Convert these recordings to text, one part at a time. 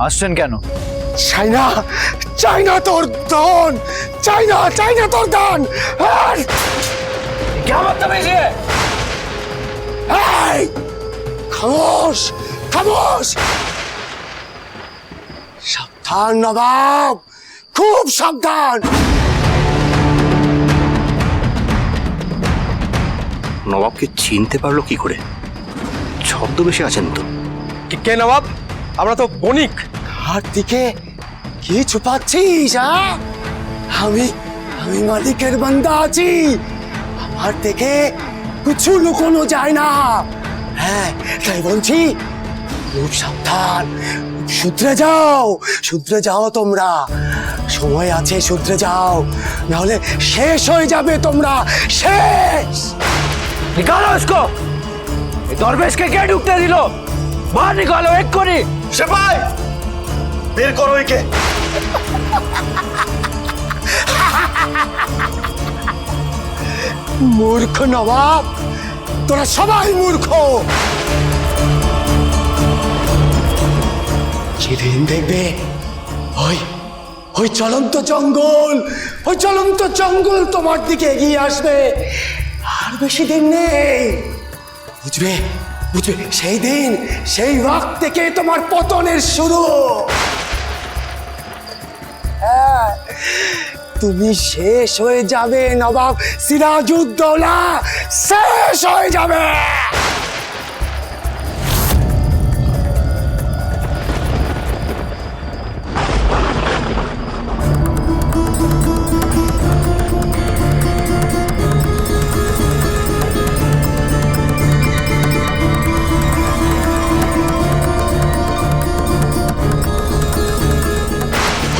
আসছেন কেন? চাই না, চাই না তোর দান, চাই না, চাই না তোর দান। খামোশ, খামোশ। সাবধান নবাব, খুব সাবধান। নবাবকে চিনতে পারলো কি করে? ছদ্মবেশে আছেন তো। কে নবাব? আমরা তো বণিক। হাত দিকে কি ছুপাচ্ছিস? আমি আমি মালিকের বান্দা আছি, আমার থেকে কিছু লুকোনো যায় না। হ্যাঁ, তাই বলছি খুব সাবধান, শুধরে যাও, শুধরে যাও তোমরা, সময় আছে, শুধরে যাও, নাহলে শেষ হয়ে যাবে তোমরা, শেষ। निकालो इसको। दरवेश के क्या ढूंढते दिलो? बाहर निकालो एक को नहीं। সিপাই, বের করো একে। মূর্খ নবাব, তোরা সবাই মূর্খ। যেদিন দেখবে ওই ওই চলন্ত জঙ্গল, ওই চলন্ত জঙ্গল তোমার দিকে এগিয়ে আসবে, আর বেশি দিন নেই, বুঝবে, বুঝবে, সেই দিন, সেই ওয়াক্ত থেকে তোমার পতনের শুরু। হ্যাঁ, তুমি শেষ হয়ে যাবে নবাব সিরাজউদ্দৌলা, শেষ হয়ে যাবে।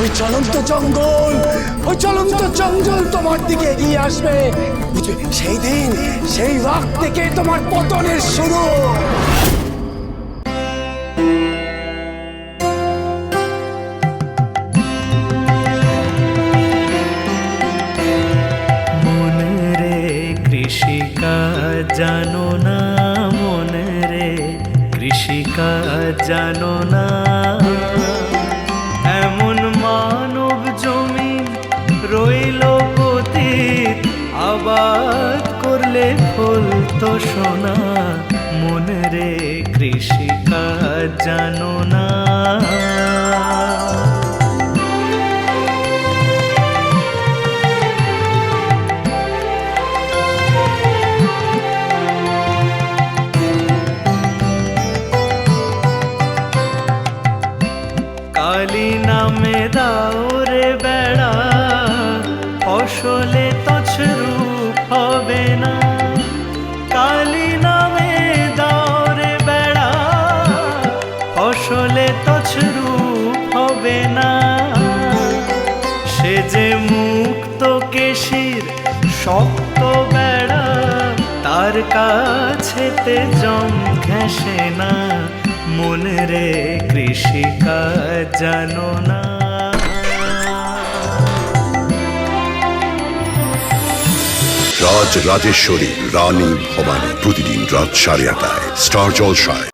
ওই চলন্ত জঙ্গল, ওই চলন্ত জঙ্গল তোমার দিকে এগিয়ে আসবে, বুঝবে, সেই দিন, সেই ওয়াক্ত থেকে তোমার পতনের শুরু। মনে রে কৃষিকাজ জানো না, মনে রে কৃষিকাজ জানো না, এমন মানব জমি রইল পতিত, আবাদ করলে ফলতো সোনা, মনে রে কৃষিকাজ জানো না। কালী নামে দাও রে বেড়া, ফসলে তছরূপ হবে না, কালী নামে দাও রে বেড়া, ফসলে তছরূপ হবে না, সে যে মুক্ত কেশির শক্ত বেড়া, তার কাছেতে জম ঘেঁষে না, মনে রে কৃষিকাজ জানো না। রাজ রাজেশ্বরী রানী ভবানী প্রতিদিন রাত 8:30 স্টার জলসায়।